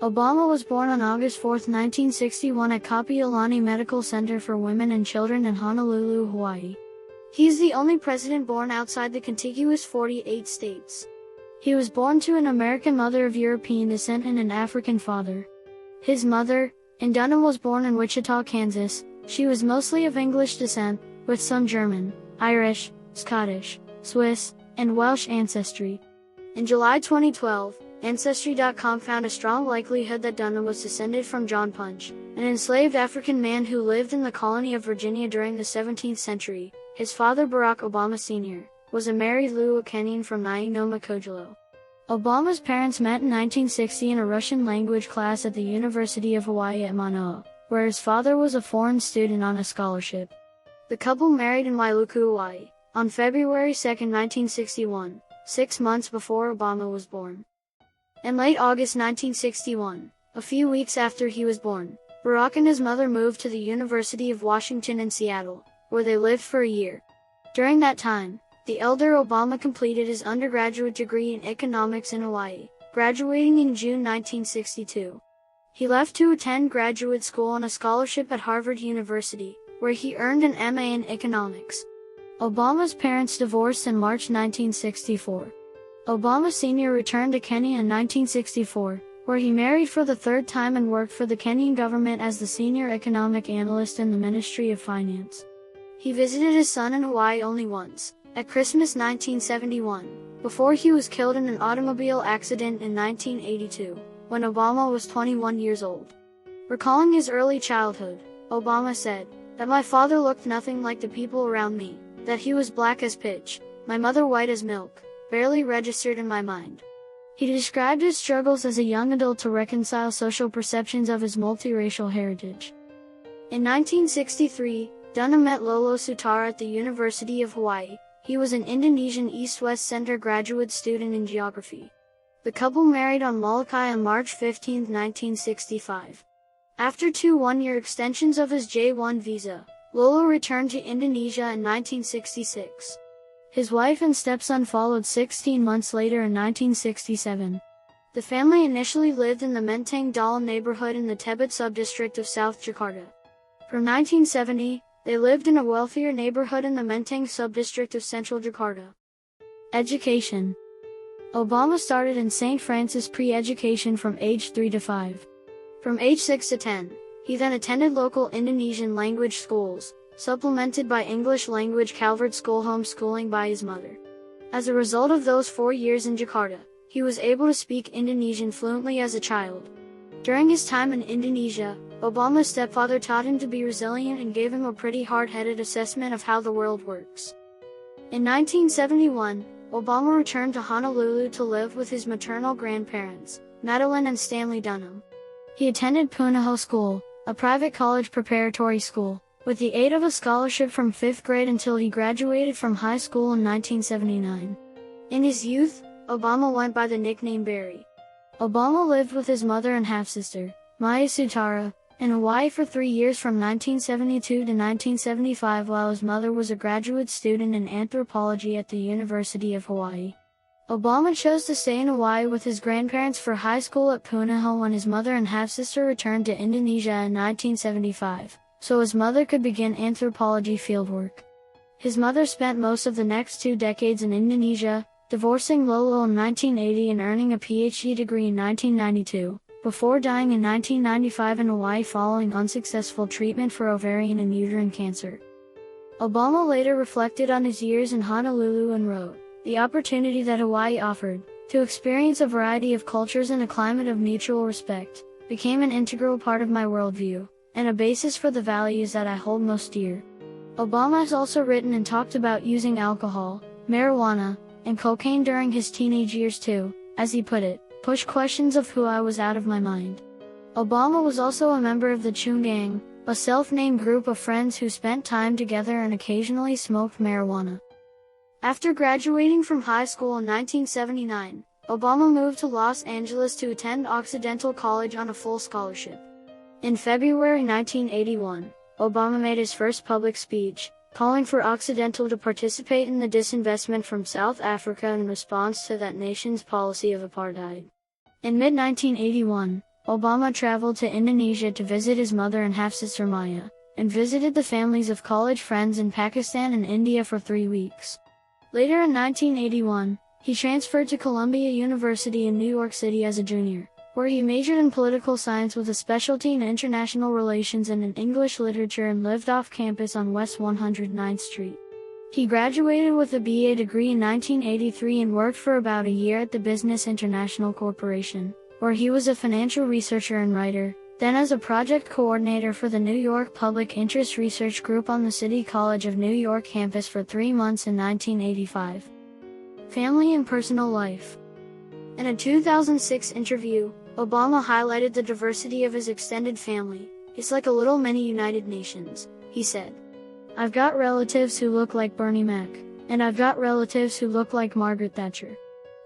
Obama was born on August 4, 1961 at Kapiolani Medical Center for Women and Children in Honolulu, Hawaii. He is the only president born outside the contiguous 48 states. He was born to an American mother of European descent and an African father. His mother, in Dunham, was born in Wichita, Kansas. She was mostly of English descent, with some German, Irish, Scottish, Swiss, and Welsh ancestry. In July 2012, Ancestry.com found a strong likelihood that Dunham was descended from John Punch, an enslaved African man who lived in the colony of Virginia during the 17th century. His father, Barack Obama Sr., was a married Luo Kenyan from Nyang'oma Kogelo. Obama's parents met in 1960 in a Russian language class at the University of Hawaii at Manoa, where his father was a foreign student on a scholarship. The couple married in Wailuku, Hawaii, on February 2, 1961, 6 months before Obama was born. In late August 1961, a few weeks after he was born, Barack and his mother moved to the University of Washington in Seattle, where they lived for a year. During that time, the elder Obama completed his undergraduate degree in economics in Hawaii, graduating in June 1962. He left to attend graduate school on a scholarship at Harvard University, where he earned an MA in economics. Obama's parents divorced in March 1964. Obama Sr. returned to Kenya in 1964, where he married for the third time and worked for the Kenyan government as the senior economic analyst in the Ministry of Finance. He visited his son in Hawaii only once, at Christmas 1971, before he was killed in an automobile accident in 1982, when Obama was 21 years old. Recalling his early childhood, Obama said, "That my father looked nothing like the people around me, that he was black as pitch, my mother white as milk, barely registered in my mind." He described his struggles as a young adult to reconcile social perceptions of his multiracial heritage. In 1963, Dunham met Lolo Sutara at the University of Hawaii. He was an Indonesian East-West Center graduate student in geography. The couple married on Molokai on March 15, 1965. After 2 one-year extensions of his J-1 visa, Lolo returned to Indonesia in 1966. His wife and stepson followed 16 months later in 1967. The family initially lived in the Menteng Dalam neighborhood in the Tebet subdistrict of South Jakarta. From 1970, they lived in a wealthier neighborhood in the Menteng subdistrict of Central Jakarta. Education. Obama started in St. Francis pre-education from age 3 to 5. From age 6 to 10, he then attended local Indonesian language schools, supplemented by English language Calvert school homeschooling by his mother. As a result of those 4 years in Jakarta, he was able to speak Indonesian fluently as a child. During his time in Indonesia, Obama's stepfather taught him to be resilient and gave him a pretty hard-headed assessment of how the world works. In 1971, Obama returned to Honolulu to live with his maternal grandparents, Madeline and Stanley Dunham. He attended Punahou School, a private college preparatory school, with the aid of a scholarship from 5th grade until he graduated from high school in 1979. In his youth, Obama went by the nickname Barry. Obama lived with his mother and half-sister, Maya Sutara, in Hawaii for 3 years from 1972 to 1975 while his mother was a graduate student in anthropology at the University of Hawaii. Obama chose to stay in Hawaii with his grandparents for high school at Punahou when his mother and half-sister returned to Indonesia in 1975. So his mother could begin anthropology fieldwork. His mother spent most of the next 2 decades in Indonesia, divorcing Lolo in 1980 and earning a PhD degree in 1992, before dying in 1995 in Hawaii following unsuccessful treatment for ovarian and uterine cancer. Obama later reflected on his years in Honolulu and wrote, "The opportunity that Hawaii offered, to experience a variety of cultures in a climate of mutual respect, became an integral part of my worldview, and a basis for the values that I hold most dear." Obama has also written and talked about using alcohol, marijuana, and cocaine during his teenage years to, as he put it, push questions of who I was out of my mind. Obama was also a member of the Chung Gang, a self-named group of friends who spent time together and occasionally smoked marijuana. After graduating from high school in 1979, Obama moved to Los Angeles to attend Occidental College on a full scholarship. In February 1981, Obama made his first public speech, calling for Occidental to participate in the disinvestment from South Africa in response to that nation's policy of apartheid. In mid-1981, Obama traveled to Indonesia to visit his mother and half-sister Maya, and visited the families of college friends in Pakistan and India for 3 weeks. Later in 1981, he transferred to Columbia University in New York City as a junior, where he majored in political science with a specialty in international relations and in English literature and lived off campus on West 109th Street. He graduated with a BA degree in 1983 and worked for about a year at the Business International Corporation, where he was a financial researcher and writer, then as a project coordinator for the New York Public Interest Research Group on the City College of New York campus for 3 months in 1985. Family and personal life. In a 2006 interview, Obama highlighted the diversity of his extended family. "It's like a little mini United Nations," he said. "I've got relatives who look like Bernie Mac, and I've got relatives who look like Margaret Thatcher."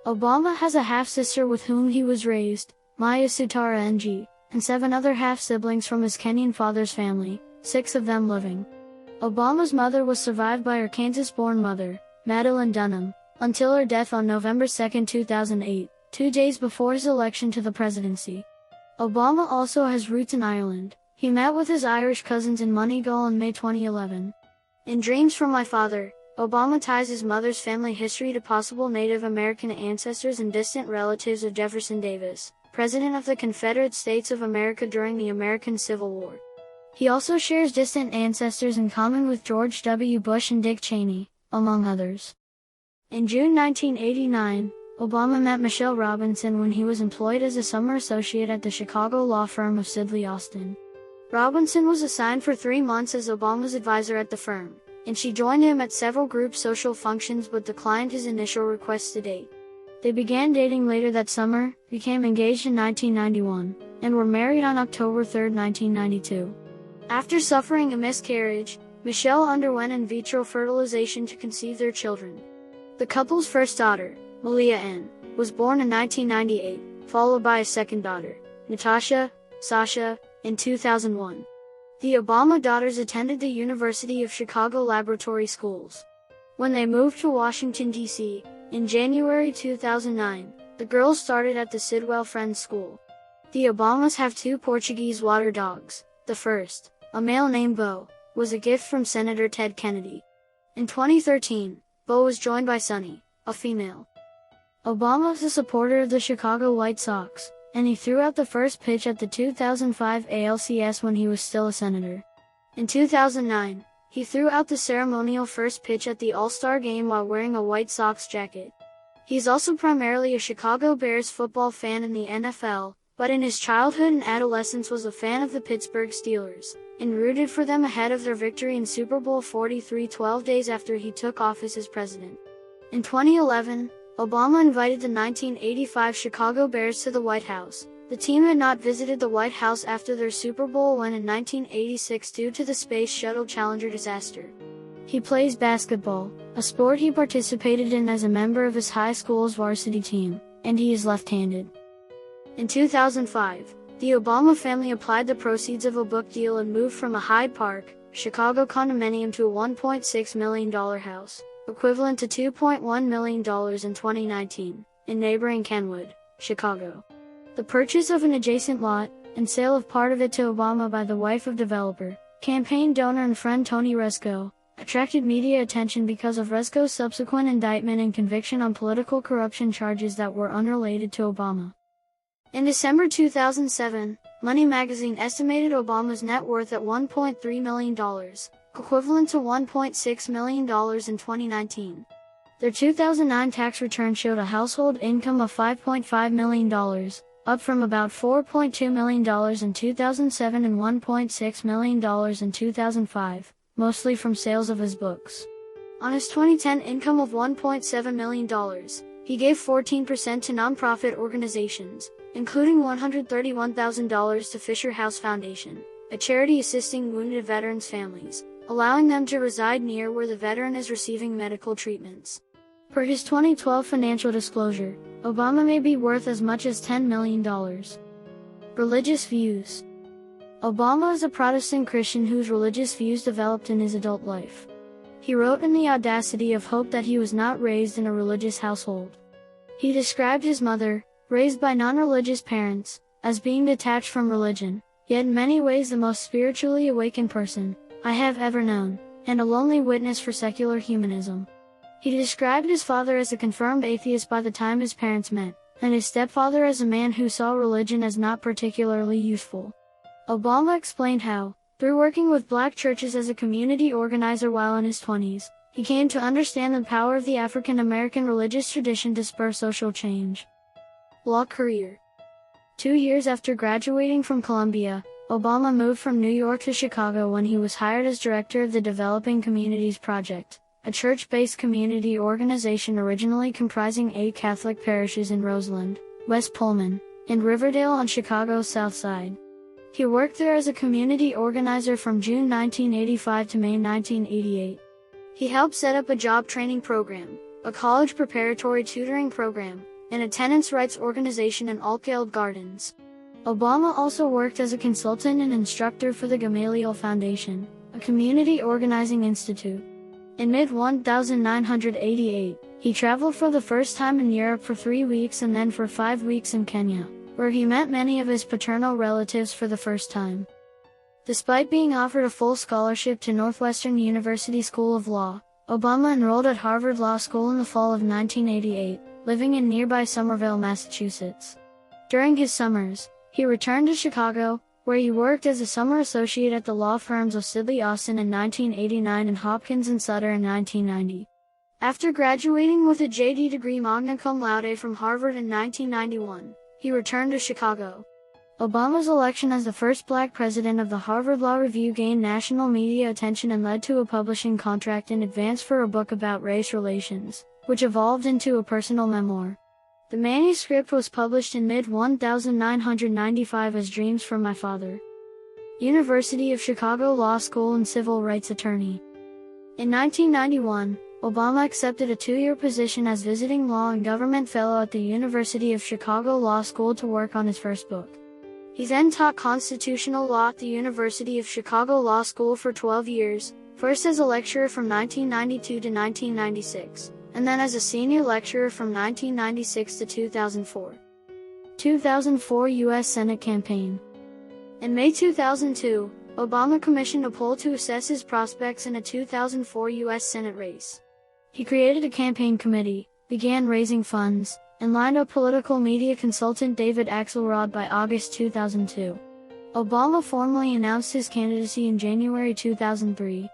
Obama has a half-sister with whom he was raised, Maya Sutara Ng, and 7 other half-siblings from his Kenyan father's family, 6 of them living. Obama's mother was survived by her Kansas-born mother, Madeline Dunham, until her death on November 2, 2008, 2 days before his election to the presidency. Obama also has roots in Ireland. He met with his Irish cousins in Moneygall in May 2011. In Dreams from My Father, Obama ties his mother's family history to possible Native American ancestors and distant relatives of Jefferson Davis, President of the Confederate States of America during the American Civil War. He also shares distant ancestors in common with George W. Bush and Dick Cheney, among others. In June 1989, Obama met Michelle Robinson when he was employed as a summer associate at the Chicago law firm of Sidley Austin. Robinson was assigned for 3 months as Obama's advisor at the firm, and she joined him at several group social functions but declined his initial request to date. They began dating later that summer, became engaged in 1991, and were married on October 3, 1992. After suffering a miscarriage, Michelle underwent in vitro fertilization to conceive their children. The couple's first daughter, Malia N., was born in 1998, followed by a second daughter, Natasha, Sasha, in 2001. The Obama daughters attended the University of Chicago Laboratory Schools. When they moved to Washington, D.C., in January 2009, the girls started at the Sidwell Friends School. The Obamas have 2 Portuguese water dogs. The first, a male named Bo, was a gift from Senator Ted Kennedy. In 2013, Bo was joined by Sunny, a female. Obama is a supporter of the Chicago White Sox, and he threw out the first pitch at the 2005 ALCS when he was still a senator. In 2009, he threw out the ceremonial first pitch at the All-Star game while wearing a White Sox jacket. He's also primarily a Chicago Bears football fan in the NFL, but in his childhood and adolescence was a fan of the Pittsburgh Steelers, and rooted for them ahead of their victory in Super Bowl 43 12 days after he took office as president. In 2011, Obama invited the 1985 Chicago Bears to the White House. The team had not visited the White House after their Super Bowl win in 1986 due to the Space Shuttle Challenger disaster. He plays basketball, a sport he participated in as a member of his high school's varsity team, and he is left-handed. In 2005, the Obama family applied the proceeds of a book deal and moved from a Hyde Park, Chicago condominium to a $1.6 million house, equivalent to $2.1 million in 2019, in neighboring Kenwood, Chicago. The purchase of an adjacent lot, and sale of part of it to Obama by the wife of developer, campaign donor and friend Tony Rezko, attracted media attention because of Rezko's subsequent indictment and conviction on political corruption charges that were unrelated to Obama. In December 2007, Money magazine estimated Obama's net worth at $1.3 million, equivalent to $1.6 million in 2019. Their 2009 tax return showed a household income of $5.5 million, up from about $4.2 million in 2007 and $1.6 million in 2005, mostly from sales of his books. On his 2010 income of $1.7 million, he gave 14% to nonprofit organizations, including $131,000 to Fisher House Foundation, a charity assisting wounded veterans' families, allowing them to reside near where the veteran is receiving medical treatments. Per his 2012 financial disclosure, Obama may be worth as much as $10 million. Religious views. Obama is a Protestant Christian whose religious views developed in his adult life. He wrote in The Audacity of Hope that he was not raised in a religious household. He described his mother, raised by non-religious parents, as being detached from religion, yet in many ways the most spiritually awakened person I have ever known, and a lonely witness for secular humanism. He described his father as a confirmed atheist by the time his parents met, and his stepfather as a man who saw religion as not particularly useful. Obama explained how, through working with black churches as a community organizer while in his 20s, he came to understand the power of the African American religious tradition to spur social change. Law career. 2 years after graduating from Columbia, Obama moved from New York to Chicago when he was hired as director of the Developing Communities Project, a church-based community organization originally comprising 8 Catholic parishes in Roseland, West Pullman, and Riverdale on Chicago's South Side. He worked there as a community organizer from June 1985 to May 1988. He helped set up a job training program, a college preparatory tutoring program, and a tenants' rights organization in Altgeld Gardens. Obama also worked as a consultant and instructor for the Gamaliel Foundation, a community organizing institute. In mid-1988, he traveled for the first time in Europe for 3 weeks and then for 5 weeks in Kenya, where he met many of his paternal relatives for the first time. Despite being offered a full scholarship to Northwestern University School of Law, Obama enrolled at Harvard Law School in the fall of 1988, living in nearby Somerville, Massachusetts. During his summers, he returned to Chicago, where he worked as a summer associate at the law firms of Sidley Austin in 1989 and Hopkins and Sutter in 1990. After graduating with a JD degree magna cum laude from Harvard in 1991, he returned to Chicago. Obama's election as the first black president of the Harvard Law Review gained national media attention and led to a publishing contract in advance for a book about race relations, which evolved into a personal memoir. The manuscript was published in mid-1995 as Dreams from My Father. University of Chicago Law School and civil rights attorney. In 1991, Obama accepted a 2-year position as visiting law and government fellow at the University of Chicago Law School to work on his first book. He then taught constitutional law at the University of Chicago Law School for 12 years, first as a lecturer from 1992 to 1996, and then as a senior lecturer from 1996 to 2004. 2004 U.S. Senate campaign. In May 2002, Obama commissioned a poll to assess his prospects in a 2004 U.S. Senate race. He created a campaign committee, began raising funds, and lined up political media consultant David Axelrod by August 2002. Obama formally announced his candidacy in January 2003.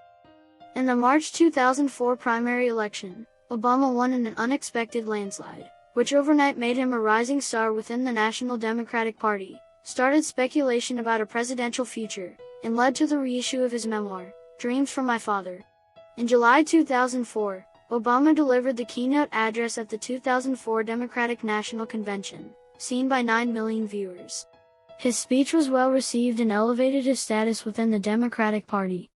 In the March 2004 primary election, Obama won in an unexpected landslide, which overnight made him a rising star within the National Democratic Party, started speculation about a presidential future, and led to the reissue of his memoir, Dreams from My Father. In July 2004, Obama delivered the keynote address at the 2004 Democratic National Convention, seen by 9 million viewers. His speech was well received and elevated his status within the Democratic Party.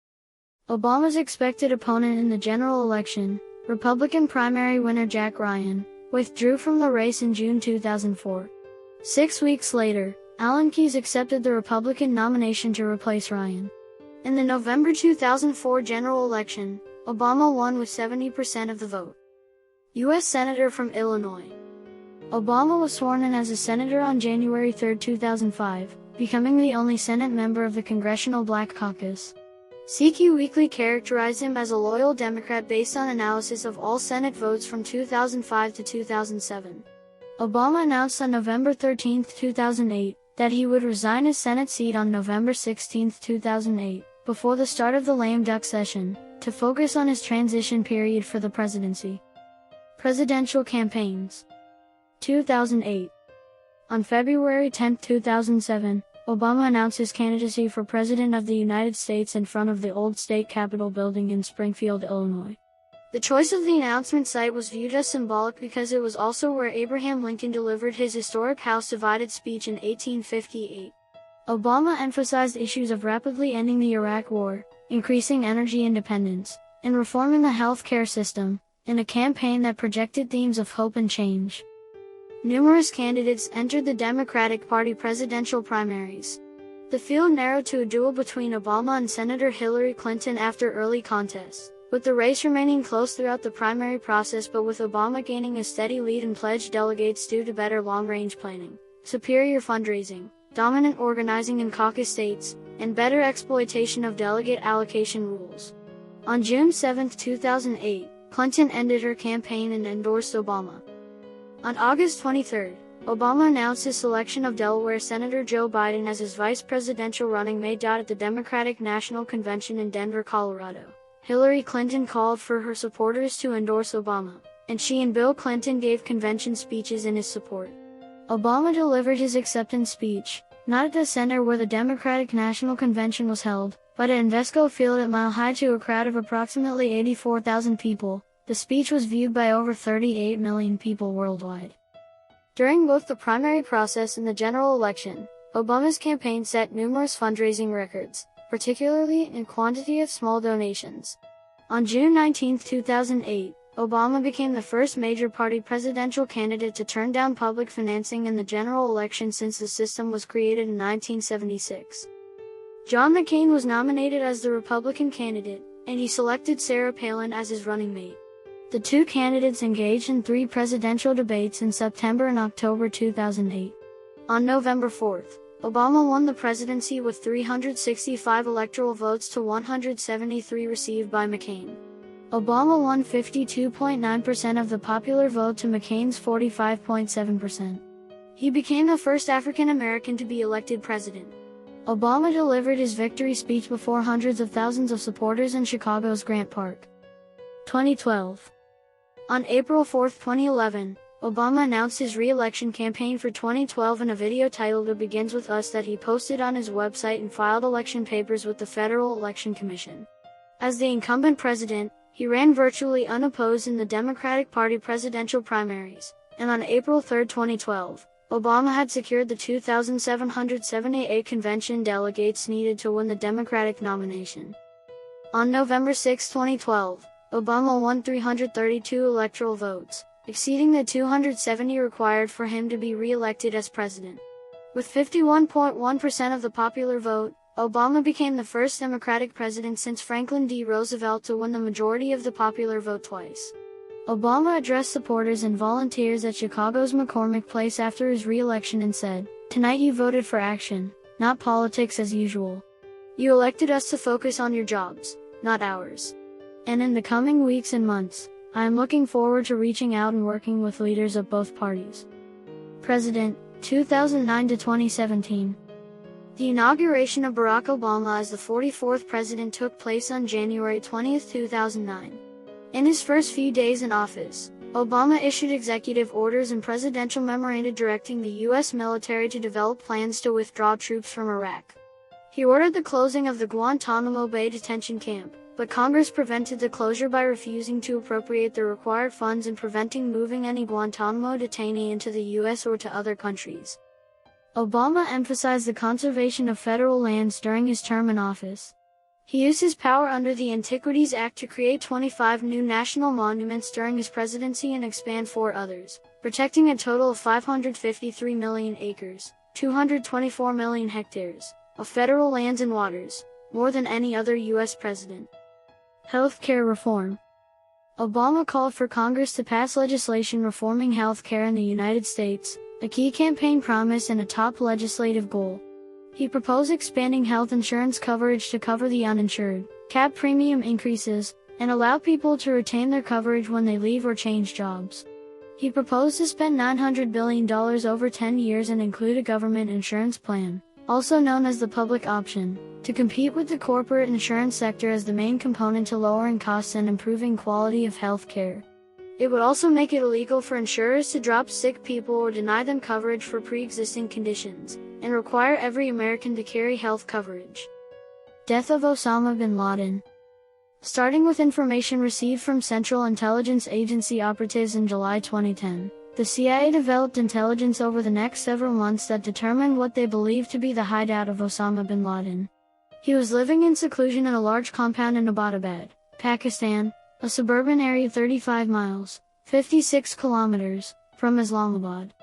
Obama's expected opponent in the general election, Republican primary winner Jack Ryan, withdrew from the race in June 2004. 6 weeks later, Alan Keyes accepted the Republican nomination to replace Ryan. In the November 2004 general election, Obama won with 70% of the vote. U.S. Senator from Illinois. Obama was sworn in as a senator on January 3, 2005, becoming the only Senate member of the Congressional Black Caucus. CQ Weekly characterized him as a loyal Democrat based on analysis of all Senate votes from 2005 to 2007. Obama announced on November 13, 2008, that he would resign his Senate seat on November 16, 2008, before the start of the lame duck session, to focus on his transition period for the presidency. Presidential campaigns. 2008. On February 10, 2007, Obama announced his candidacy for President of the United States in front of the old state Capitol building in Springfield, Illinois. The choice of the announcement site was viewed as symbolic because it was also where Abraham Lincoln delivered his historic House Divided speech in 1858. Obama emphasized issues of rapidly ending the Iraq War, increasing energy independence, and reforming the healthcare system, in a campaign that projected themes of hope and change. Numerous candidates entered the Democratic Party presidential primaries. The field narrowed to a duel between Obama and Senator Hillary Clinton after early contests, with the race remaining close throughout the primary process but with Obama gaining a steady lead and pledged delegates due to better long-range planning, superior fundraising, dominant organizing in caucus states, and better exploitation of delegate allocation rules. On June 7, 2008, Clinton ended her campaign and endorsed Obama. On August 23, Obama announced his selection of Delaware Senator Joe Biden as his vice presidential running mate. At the Democratic National Convention in Denver, Colorado, Hillary Clinton called for her supporters to endorse Obama, and she and Bill Clinton gave convention speeches in his support. Obama delivered his acceptance speech, not at the center where the Democratic National Convention was held, but at Invesco Field at Mile High to a crowd of approximately 84,000 people. The speech was viewed by over 38 million people worldwide. During both the primary process and the general election, Obama's campaign set numerous fundraising records, particularly in quantity of small donations. On June 19, 2008, Obama became the first major party presidential candidate to turn down public financing in the general election since the system was created in 1976. John McCain was nominated as the Republican candidate, and he selected Sarah Palin as his running mate. The two candidates engaged in 3 presidential debates in September and October 2008. On November 4, Obama won the presidency with 365 electoral votes to 173 received by McCain. Obama won 52.9% of the popular vote to McCain's 45.7%. He became the first African American to be elected president. Obama delivered his victory speech before hundreds of thousands of supporters in Chicago's Grant Park. 2012. On April 4, 2011, Obama announced his re-election campaign for 2012 in a video titled "It Begins With Us" that he posted on his website and filed election papers with the Federal Election Commission. As the incumbent president, he ran virtually unopposed in the Democratic Party presidential primaries, and on April 3, 2012, Obama had secured the 2,778 convention delegates needed to win the Democratic nomination. On November 6, 2012, Obama won 332 electoral votes, exceeding the 270 required for him to be re-elected as president. With 51.1% of the popular vote, Obama became the first Democratic president since Franklin D. Roosevelt to win the majority of the popular vote twice. Obama addressed supporters and volunteers at Chicago's McCormick Place after his re-election and said, "Tonight you voted for action, not politics as usual. You elected us to focus on your jobs, not ours. And in the coming weeks and months, I am looking forward to reaching out and working with leaders of both parties." President, 2009 to 2017. The inauguration of Barack Obama as the 44th president took place on January 20, 2009. In his first few days in office, Obama issued executive orders and presidential memoranda directing the U.S. military to develop plans to withdraw troops from Iraq. He ordered the closing of the Guantanamo Bay detention camp, but Congress prevented the closure by refusing to appropriate the required funds and preventing moving any Guantanamo detainee into the U.S. or to other countries. Obama emphasized the conservation of federal lands during his term in office. He used his power under the Antiquities Act to create 25 new national monuments during his presidency and expand 4 others, protecting a total of 553 million acres, 224 million hectares, of federal lands and waters, more than any other U.S. president. Healthcare reform. Obama called for Congress to pass legislation reforming healthcare in the United States, a key campaign promise and a top legislative goal. He proposed expanding health insurance coverage to cover the uninsured, cap premium increases, and allow people to retain their coverage when they leave or change jobs. He proposed to spend $900 billion over 10 years and include a government insurance plan, also known as the public option, to compete with the corporate insurance sector as the main component to lowering costs and improving quality of health care. It would also make it illegal for insurers to drop sick people or deny them coverage for pre-existing conditions, and require every American to carry health coverage. Death of Osama bin Laden. Starting with information received from Central Intelligence Agency operatives in July 2010, the CIA developed intelligence over the next several months that determined what they believed to be the hideout of Osama bin Laden. He was living in seclusion in a large compound in Abbottabad, Pakistan, a suburban area 35 miles, 56 kilometers, from Islamabad.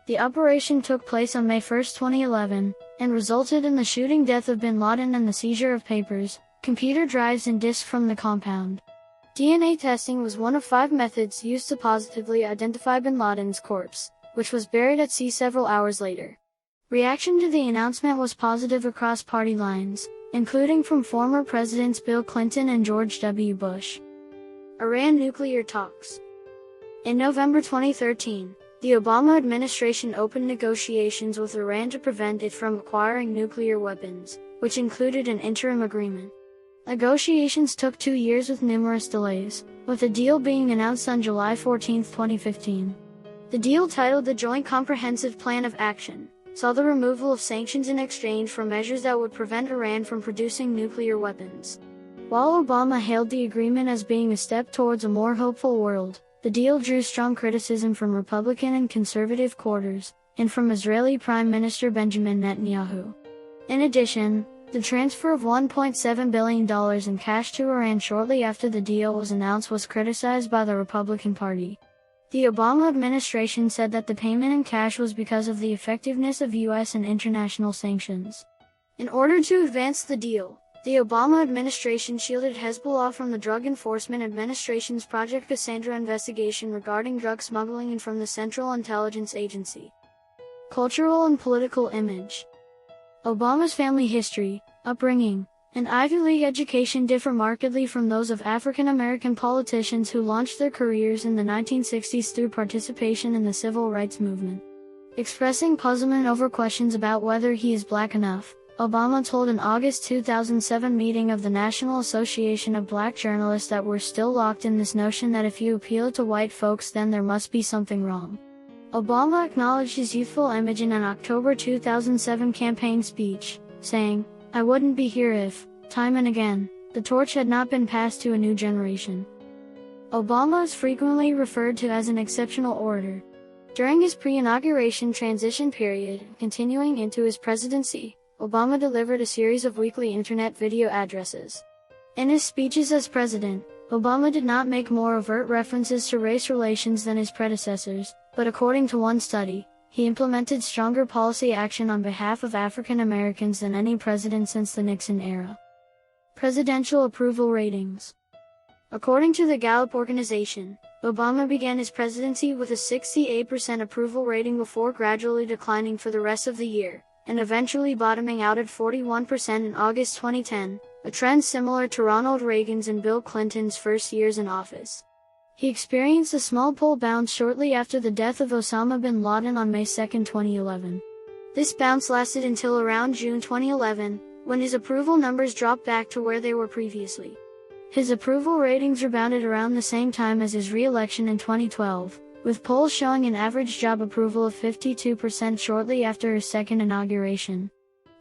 The operation took place on May 1, 2011, and resulted in the shooting death of bin Laden and the seizure of papers, computer drives and disks from the compound. DNA testing was one of 5 methods used to positively identify bin Laden's corpse, which was buried at sea several hours later. Reaction to the announcement was positive across party lines, including from former Presidents Bill Clinton and George W. Bush. Iran nuclear talks. In November 2013, the Obama administration opened negotiations with Iran to prevent it from acquiring nuclear weapons, which included an interim agreement. Negotiations took 2 years with numerous delays, with a deal being announced on July 14, 2015. The deal, titled the Joint Comprehensive Plan of Action, saw the removal of sanctions in exchange for measures that would prevent Iran from producing nuclear weapons. While Obama hailed the agreement as being a step towards a more hopeful world, the deal drew strong criticism from Republican and conservative quarters, and from Israeli Prime Minister Benjamin Netanyahu. In addition, the transfer of $1.7 billion in cash to Iran shortly after the deal was announced was criticized by the Republican Party. The Obama administration said that the payment in cash was because of the effectiveness of U.S. and international sanctions. In order to advance the deal, the Obama administration shielded Hezbollah from the Drug Enforcement Administration's Project Cassandra investigation regarding drug smuggling and from the Central Intelligence Agency. Cultural and political image. Obama's family history, upbringing, and Ivy League education differ markedly from those of African American politicians who launched their careers in the 1960s through participation in the civil rights movement. Expressing puzzlement over questions about whether he is black enough, Obama told an August 2007 meeting of the National Association of Black Journalists that we're still locked in this notion that if you appeal to white folks then there must be something wrong. Obama acknowledged his youthful image in an October 2007 campaign speech, saying, "I wouldn't be here if, time and again, the torch had not been passed to a new generation." Obama is frequently referred to as an exceptional orator. During his pre-inauguration transition period, continuing into his presidency, Obama delivered a series of weekly internet video addresses. In his speeches as president, Obama did not make more overt references to race relations than his predecessors, but according to one study, he implemented stronger policy action on behalf of African Americans than any president since the Nixon era. Presidential approval ratings. According to the Gallup organization, Obama began his presidency with a 68% approval rating before gradually declining for the rest of the year, and eventually bottoming out at 41% in August 2010, a trend similar to Ronald Reagan's and Bill Clinton's first years in office. He experienced a small poll bounce shortly after the death of Osama bin Laden on May 2, 2011. This bounce lasted until around June 2011, when his approval numbers dropped back to where they were previously. His approval ratings rebounded around the same time as his re-election in 2012, with polls showing an average job approval of 52% shortly after his second inauguration.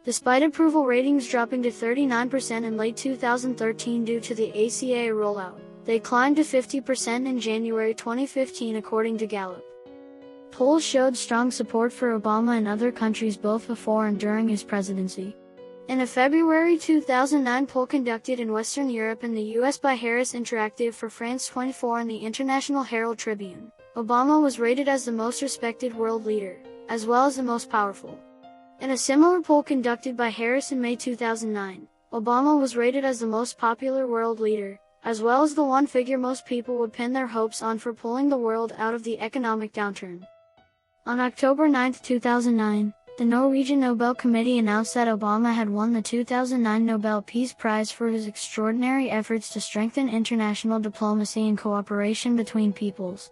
Despite approval ratings dropping to 39% in late 2013 due to the ACA rollout, they climbed to 50% in January 2015 according to Gallup. Polls showed strong support for Obama in other countries both before and during his presidency. In a February 2009 poll conducted in Western Europe and the US by Harris Interactive for France 24 and the International Herald Tribune, Obama was rated as the most respected world leader, as well as the most powerful. In a similar poll conducted by Harris in May 2009, Obama was rated as the most popular world leader, as well as the one figure most people would pin their hopes on for pulling the world out of the economic downturn. On October 9, 2009, the Norwegian Nobel Committee announced that Obama had won the 2009 Nobel Peace Prize for his extraordinary efforts to strengthen international diplomacy and cooperation between peoples.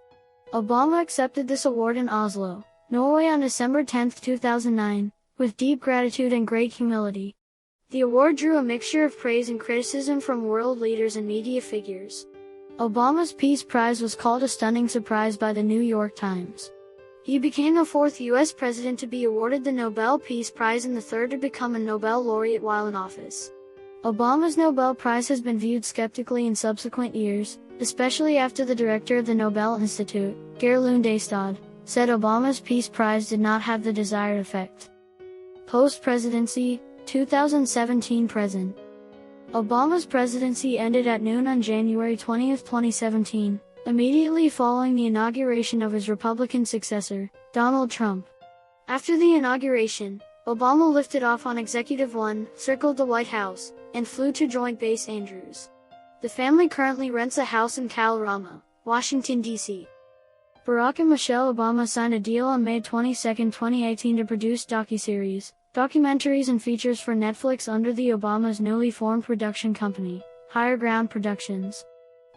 Obama accepted this award in Oslo, Norway on December 10, 2009, with deep gratitude and great humility. The award drew a mixture of praise and criticism from world leaders and media figures. Obama's Peace Prize was called a stunning surprise by the New York Times. He became the fourth U.S. president to be awarded the Nobel Peace Prize and the third to become a Nobel laureate while in office. Obama's Nobel Prize has been viewed skeptically in subsequent years, especially after the director of the Nobel Institute, Gerlund Estad, said Obama's Peace Prize did not have the desired effect. Post-presidency, 2017-present. Obama's presidency ended at noon on January 20, 2017, immediately following the inauguration of his Republican successor, Donald Trump. After the inauguration, Obama lifted off on Executive One, circled the White House, and flew to Joint Base Andrews. The family currently rents a house in Kalorama, Washington, D.C. Barack and Michelle Obama signed a deal on May 22, 2018 to produce docuseries, documentaries and features for Netflix under the Obama's newly formed production company, Higher Ground Productions.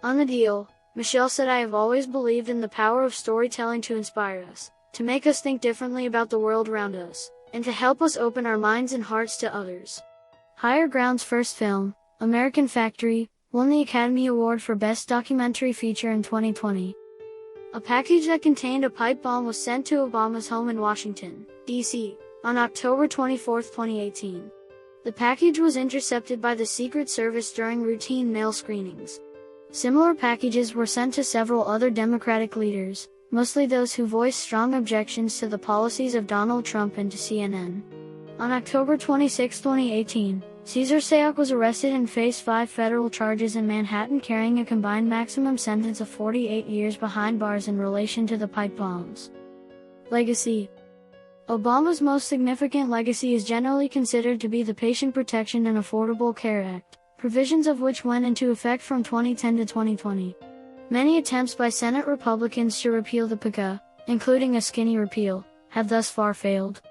On the deal, Michelle said, "I have always believed in the power of storytelling to inspire us, to make us think differently about the world around us, and to help us open our minds and hearts to others." Higher Ground's first film, American Factory, won the Academy Award for Best Documentary Feature in 2020. A package that contained a pipe bomb was sent to Obama's home in Washington, D.C., on October 24, 2018. The package was intercepted by the Secret Service during routine mail screenings. Similar packages were sent to several other Democratic leaders, mostly those who voiced strong objections to the policies of Donald Trump, and to CNN. On October 26, 2018, Cesar Sayoc was arrested and faced 5 federal charges in Manhattan, carrying a combined maximum sentence of 48 years behind bars in relation to the pipe bombs. Legacy. Obama's most significant legacy is generally considered to be the Patient Protection and Affordable Care Act, provisions of which went into effect from 2010 to 2020. Many attempts by Senate Republicans to repeal the PCA, including a skinny repeal, have thus far failed.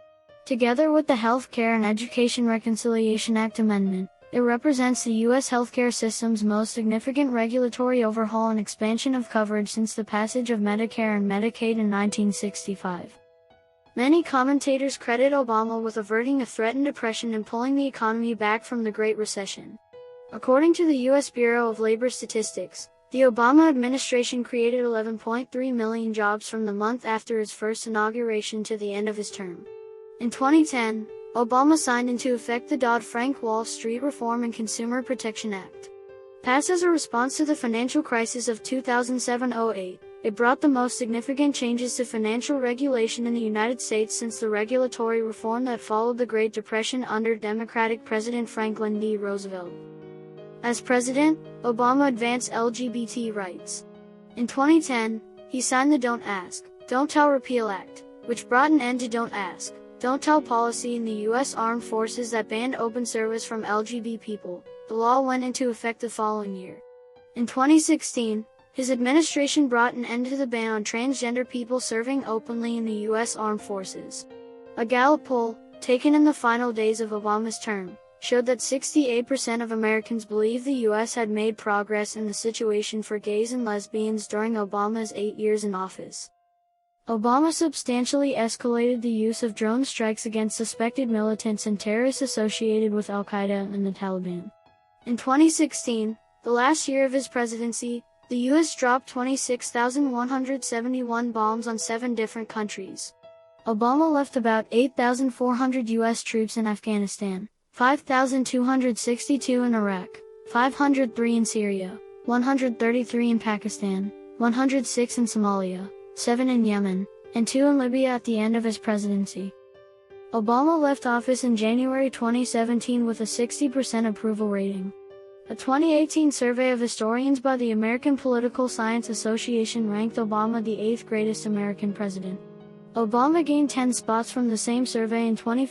Together with the Health Care and Education Reconciliation Act amendment, it represents the U.S. healthcare system's most significant regulatory overhaul and expansion of coverage since the passage of Medicare and Medicaid in 1965. Many commentators credit Obama with averting a threatened depression and pulling the economy back from the Great Recession. According to the U.S. Bureau of Labor Statistics, the Obama administration created 11.3 million jobs from the month after his first inauguration to the end of his term. In 2010, Obama signed into effect the Dodd-Frank Wall Street Reform and Consumer Protection Act. Passed as a response to the financial crisis of 2007-08, it brought the most significant changes to financial regulation in the United States since the regulatory reform that followed the Great Depression under Democratic President Franklin D. Roosevelt. As president, Obama advanced LGBT rights. In 2010, he signed the Don't Ask, Don't Tell Repeal Act, which brought an end to Don't Ask, Don't Tell policy in the U.S. Armed Forces that banned open service from LGBT people. The law went into effect the following year. In 2016, his administration brought an end to the ban on transgender people serving openly in the U.S. Armed Forces. A Gallup poll, taken in the final days of Obama's term, showed that 68% of Americans believe the U.S. had made progress in the situation for gays and lesbians during Obama's 8 years in office. Obama substantially escalated the use of drone strikes against suspected militants and terrorists associated with Al-Qaeda and the Taliban. In 2016, the last year of his presidency, the U.S. dropped 26,171 bombs on 7 different countries. Obama left about 8,400 U.S. troops in Afghanistan, 5,262 in Iraq, 503 in Syria, 133 in Pakistan, 106 in Somalia, 7 in Yemen, and 2 in Libya at the end of his presidency. Obama left office in January 2017 with a 60% approval rating. A 2018 survey of historians by the American Political Science Association ranked Obama the 8th greatest American president. Obama gained 10 spots from the same survey in 2015.